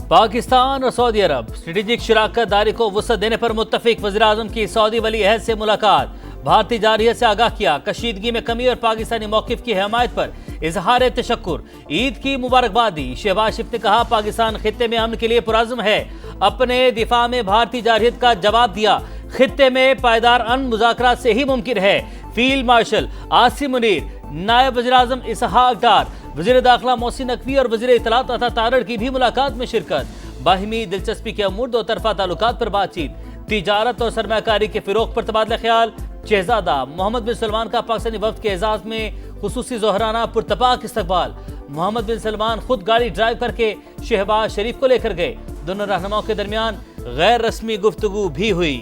पाकिस्तान और सऊदी अरब स्ट्रेटेजिक शराकत दारी को वसअत देने पर मुत्तफिक। वज़ीर-ए-आज़म की सऊदी वली अहद से मुलाकात, भारतीय जारहियत से आगाह किया, कशीदगी में कमी और पाकिस्तानी मौक़िफ़ की हमायत पर इजहार तशक्कुर, ईद की मुबारकबाद दी। शहबाज शरीफ ने कहा पाकिस्तान खित्ते में अमन के लिए पुरअज़्म है, अपने दिफा में भारतीय जारहियत का जवाब दिया, खित्ते में पायदार अमन मुज़ाकरात से ही मुमकिन है। फील्ड मार्शल आसिम मुनीर, नायब वज़ीर-ए-आज़म इसहाक डार, वज़ीर दाखिला मोहसिन नकवी और वज़ीर इत्तलात तथा तारड़ की भी मुलाकात में शिरकत। बाहिमी दिलचस्पी के अमूर दो तरफा ताल्लुकात पर बातचीत, तिजारत और सरमायाकारी के फिरोग पर तबादला ख्याल। शहजादा मोहम्मद बिन सलमान का पाकिस्तानी वफ्द के एजाज में खुसूसी ज़ोहराना पुरतपाक इस्तकबाल। मोहम्मद बिन सलमान खुद गाड़ी ड्राइव करके शहबाज शरीफ को लेकर गए। दोनों रहनुमाओं के दरमियान गैर रस्मी गुफ्तगू भी हुई।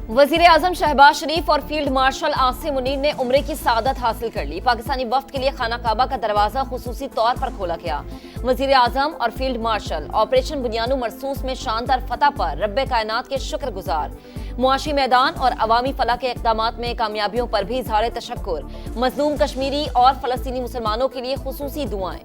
वज़ीर-ए-आज़म शहबाज शरीफ और फील्ड मार्शल आसिम मुनीर ने उम्रे की सआदत हासिल कर ली। पाकिस्तानी वफ्द के लिए खाना काबा का दरवाजा खुसूसी तौर पर खोला गया। वज़ीर-ए-आज़म और फील्ड मार्शल ऑपरेशन बुनियानु मरसूस में शानदार फतह पर रब्बे कायनात के शुक्रगुजार। मुआशी मैदान और अवामी फलाह के इक़दामात में कामयाबियों पर भी इज़हार तशक्कुर। मज़लूम कश्मीरी और फ़लस्तीनी मुसलमानों के लिए खुसूसी दुआएं।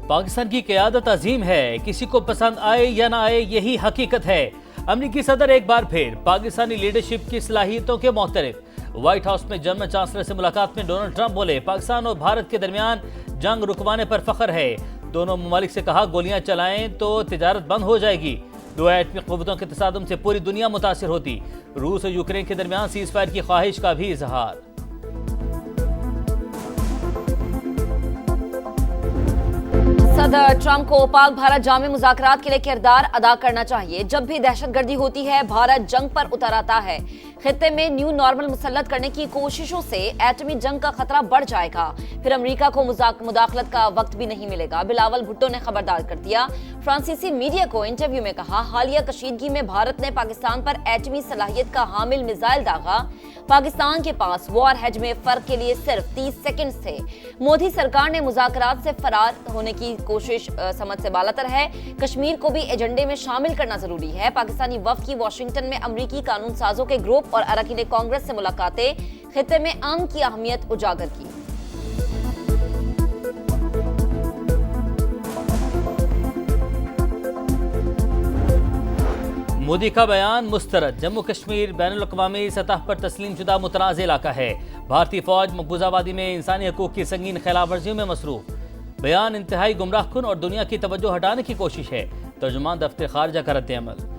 पाकिस्तान की क़यादत अजीम है, किसी को पसंद आए या ना आए यही हकीकत है। अमरीकी सदर एक बार फिर पाकिस्तानी लीडरशिप की सलाहियतों के मोहतरफ। व्हाइट हाउस में जर्मन चांसलर से मुलाकात में डोनाल्ड ट्रंप बोले पाकिस्तान और भारत के दरमियान जंग रुकवाने पर फख्र है। दोनों ममालिक से कहा गोलियां चलाएं तो तिजारत बंद हो जाएगी। दो एटमी क़ुव्वतों के तसादुम से पूरी दुनिया मुतासिर होती। रूस और यूक्रेन के दरमियान सीज़ फायर की ख्वाहिश का भी इजहार। सदर ट्रंप को पाक भारत जामे मुज़ाकरात के लिए किरदार अदा करना चाहिए। जब भी दहशतगर्दी होती है भारत जंग पर उतर आता है। खित्ते में न्यू नॉर्मल मुसल्लत करने की कोशिशों से एटमी जंग का खतरा बढ़ जाएगा, फिर अमेरिका को मुदाखलत का वक्त भी नहीं मिलेगा। बिलावल भुट्टो ने खबरदार कर दिया। फ्रांसीसी मीडिया को इंटरव्यू में कहा हालिया कशीदगी में भारत ने पाकिस्तान पर एटमी सलाहियत का हामिल मिसाइल दागा। पाकिस्तान के पास वॉर हेज में फर्क के लिए सिर्फ 30 सेकंड थे। मोदी सरकार ने मुज़ाकरात से फरार होने की कोशिश समझ से बालातर है। कश्मीर को भी एजेंडे में शामिल करना जरूरी है। पाकिस्तानी वफ्द की वाशिंगटन में अमरीकी कानून साजों के ग्रुप और अरकान कांग्रेस से मुलाकातें, खित्ते में अमन की अहमियत उजागर की। मोदी का बयान मुस्तरद। जम्मू कश्मीर बैनुल-अक़वामी सतह पर तस्लीम शुदा मुतनाज़ इलाका है। भारतीय फौज मकबूजा आबादी में इंसानी हकूक़ की संगीन खिलाफ वर्जियों में मसरूफ़। बयान इंतहाई गुमराहकुन और दुनिया की तवज्जो हटाने की कोशिश है। तर्जुमान दफ्तर खारजा का रद्द-ए-अमल।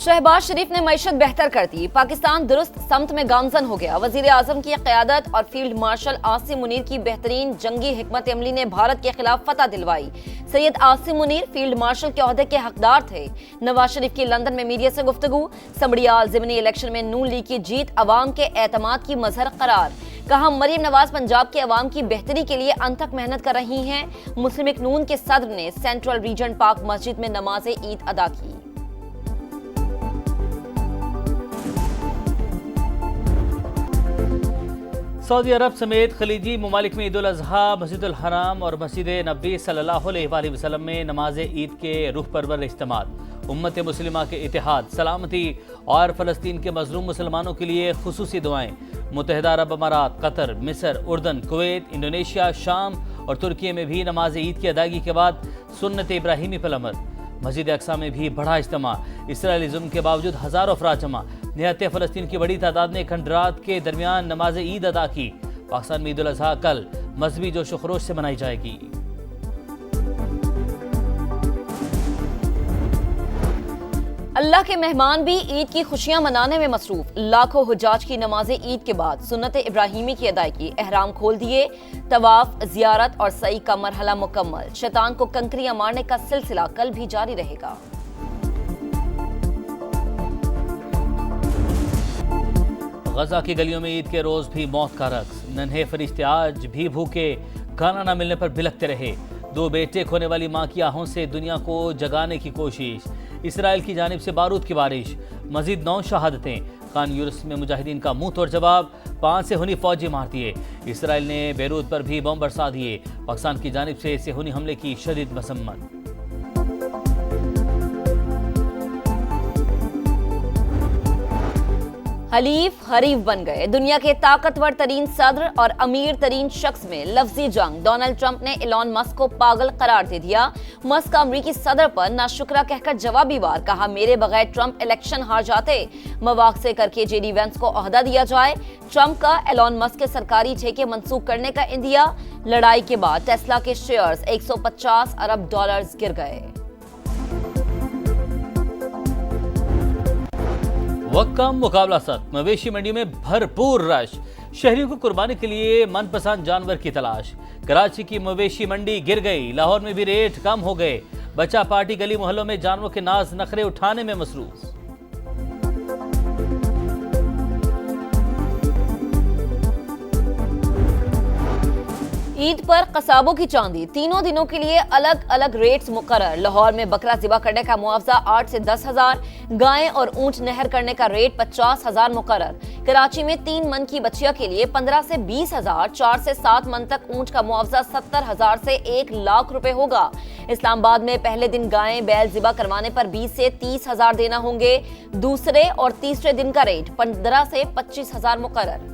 शहबाज शरीफ ने मईशत बेहतर कर दी, पाकिस्तान दुरुस्त समत में गामजन हो गया। वज़ीर-ए-आज़म की क़यादत और फील्ड मार्शल आसिम मुनीर की बेहतरीन जंगी हिकमत अमली ने भारत के खिलाफ फतह दिलवाई। सैयद आसिम मुनीर फील्ड मार्शल के ओहदे के हकदार थे। नवाज शरीफ की लंदन में मीडिया से गुफ्तगू। समड़ियाल ज़िमनी इलेक्शन में नून लीग की जीत अवाम के एतमाद की मजहर करार। कहा मरियम नवाज पंजाब के अवाम की बेहतरी के लिए अनथक मेहनत कर रही हैं। मुस्लिम लीग नून के सदर ने सेंट्रल रीजन पाक मस्जिद में नमाज ईद अदा की। सऊदी अरब समेत खलीजी ममालिक में ईद उल अज़हा मस्जिदुल हराम और मस्जिद नबी सल्लल्लाहु अलैहि वसल्लम में नमाज ईद के रूह परवर इज्तिमात, उम्मत मुस्लिमा के इत्तेहाद, सलामती और फ़लस्तीन के मज़लूम मुसलमानों के लिए खुसूसी दुआएं। मुत्तहिदा अरब अमारात, कतर, मिस्र, उर्दन, कुवैत, इंडोनेशिया, शाम और तुर्की में भी नमाज ईद की अदायगी के बाद सुन्नत इब्राहीमी पर अमल। मस्जिद अक्सा में भी बड़ा इज्तिमा, इसराइली जुल्म के बावजूद हज़ारों अफराद जमा। निहत्ते फ़लस्तीन की बड़ी तादाद ने खंडरात के दरमियान नमाज ईद अदा की। पाकिस्तान में ईद उल अज़हा कल मजहबी जोश व खरोश से मनाई जाएगी। अल्लाह के मेहमान भी ईद की खुशियां मनाने में मसरूफ। लाखों हुज्जाज की नमाज ईद के बाद सुन्नत इब्राहीमी की अदायगी, एहराम खोल दिए, तवाफ, जियारत और सई का मरहला मुकम्मल। शैतान को कंकरियां मारने का सिलसिला कल भी जारी रहेगा। गजा की गलियों में ईद के रोज भी मौत का रक्स। नन्हे फरिश्ते आज भी भूखे, खाना न मिलने पर बिलखते रहे। दो बेटे खोने वाली मां की आहों से दुनिया को जगाने की कोशिश। इसराइल की जानिब से बारूद की बारिश। मजीद 9 शहादतें। खान यूनिस में मुजाहिदीन का मुंह तोड़ जवाब, 5 सेहूनी फौजी मार दिए। इसराइल ने बेरूत पर भी बम बरसा दिए। पाकिस्तान की जानिब से सेहूनी हमले की शदीद मसम्मत। हलीफ हरीफ बन गए। दुनिया के ताकतवर तरीन सदर और अमीर तरीन शख्स में लफ्जी जंग। डोनाल्ड ट्रंप ने एलॉन मस्क को पागल करार दे दिया। मस्क का अमरीकी सदर पर नाशुक्रा कहकर जवाबी वार, कहा मेरे बगैर ट्रंप इलेक्शन हार जाते। मवाक से करके जेडी वेंस को ओहदा दिया जाए। ट्रंप का एलॉन मस्क के सरकारी ठेके मंसूख करने का इंदिया। लड़ाई के बाद टेस्ला के शेयर्स $150 अरब गिर गए। वक्त कम मुकाबला सख्त। मवेशी मंडी में भरपूर रश। शहरियों को कुर्बानी के लिए मनपसंद जानवर की तलाश। कराची की मवेशी मंडी गिर गई। लाहौर में भी रेट कम हो गए। बच्चा पार्टी गली मोहल्लों में जानवरों के नाज नखरे उठाने में मसरूफ। ईद पर कसाबों की चांदी। तीनों दिनों के लिए अलग अलग रेट्स मुकर्रर। लाहौर में बकरा ज़िबा करने का मुआवजा 8 से 10 हजार, गायें और ऊंट नहर करने का रेट 50 हजार मुकर्रर। कराची में 3 मन की बच्चिया के लिए 15 से 20 हजार, 4 से 7 मन तक ऊंट का मुआवजा 70 हजार से 1 लाख रुपए होगा। इस्लामाबाद में पहले दिन गायें बैल ज़िबा करवाने पर 20 से 30 हजार देना होंगे। दूसरे और तीसरे दिन का रेट 15 से 25 हजार मुकर्रर।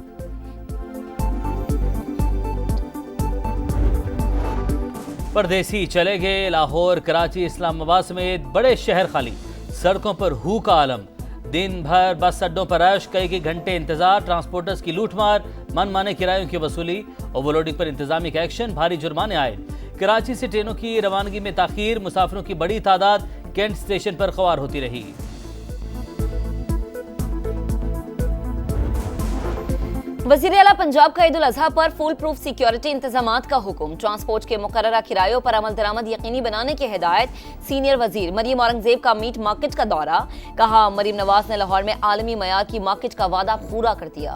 परदेसी चले गए। लाहौर, कराची, इस्लामाबाद समेत बड़े शहर खाली। सड़कों पर हू का आलम। दिन भर बस अड्डों पर रश, कई घंटे इंतजार। ट्रांसपोर्टर्स की लूटमार, मनमाने किरायों की वसूली, ओवरलोडिंग पर इंतजामी का एक्शन, भारी जुर्माने आए। कराची से ट्रेनों की रवानगी में ताखीर, मुसाफिरों की बड़ी तादाद कैंट स्टेशन पर ख्वार होती रही। वज़ीर आला पंजाब का ईद उल अज़हा पर फुल प्रूफ सिक्योरिटी इंतजामात का हुक्म। ट्रांसपोर्ट के मुकर्ररा किरायों पर अमल दरामद यकीनी बनाने की हिदायत। सीनियर वजीर मरियम औरंगजेब का मीट मार्केट का दौरा, कहा मरियम नवाज ने लाहौर में आलमी मयार की मार्केट का वादा पूरा कर दिया।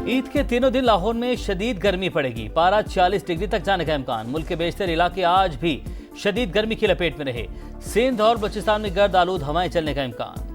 ईद के तीनों दिन लाहौर में शदीद गर्मी पड़ेगी। पारा 40 डिग्री तक जाने का इम्कान। मुल्क के बेशतर इलाके आज भी शदीद गर्मी की लपेट में रहे। सिंध और बलूचिस्तान में गर्द आलूद हवाएं चलने का इम्कान।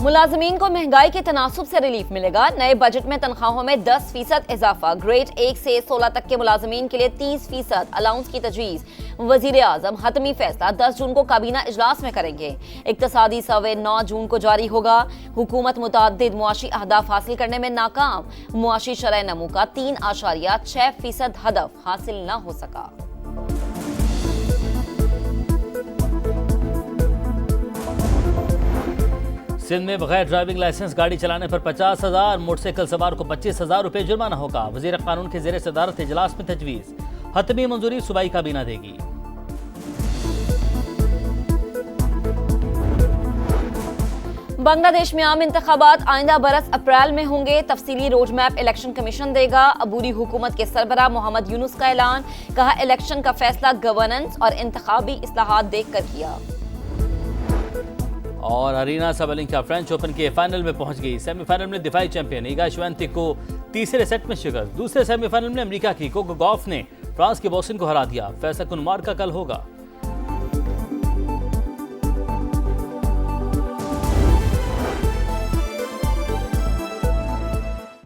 मुलाजमीन को महंगाई के तनासुब से रिलीफ मिलेगा। नए बजट में तनख्वाहों में 10% इजाफा। ग्रेड 1 से 16 तक के मुलाजमीन के लिए 30% अलाउंस की तजवीज़। वजीर आजम हतमी फैसला 10 जून को काबीना इजलास में करेंगे। इक्तसादी सर्वे 9 जून को जारी होगा। हुकूमत मुतअद्दिद मुआशी अहदाफ हासिल करने में नाकाम। मुआशी शरह नमू का 3.6% हदफ हासिल न हो सका। सिंध में बगैर ड्राइविंग लाइसेंस गाड़ी चलाने पर 50 हजार, मोटरसाइकिल सवार को 25 हजार रुपए जुर्माना होगा। वजीर कानून के ज़ेरे सदारत इजलास में तजवीज़। हतमी मंजूरी सूबाई काबीना देगी। बांग्लादेश में आम इंतखाबात आइंदा बरस अप्रैल में होंगे। तफसीली रोड मैप इलेक्शन कमीशन देगा। अबूरी हुकूमत के सरबराह मोहम्मद यूनुस का ऐलान, कहा इलेक्शन का फैसला गवर्नेंस और इंतखाबी इस्लाहात देख कर किया। और अरीना सबलिंका फ्रेंच ओपन के फाइनल में पहुंच गई। सेमीफाइनल में दिफाई चैंपियन इगा श्वेंतेक को तीसरे सेट में शिकस्त। दूसरे सेमीफाइनल में अमेरिका की कोको गॉफ ने फ्रांस के बॉस्टन को हरा दिया। फैसला कुनमार का कल होगा।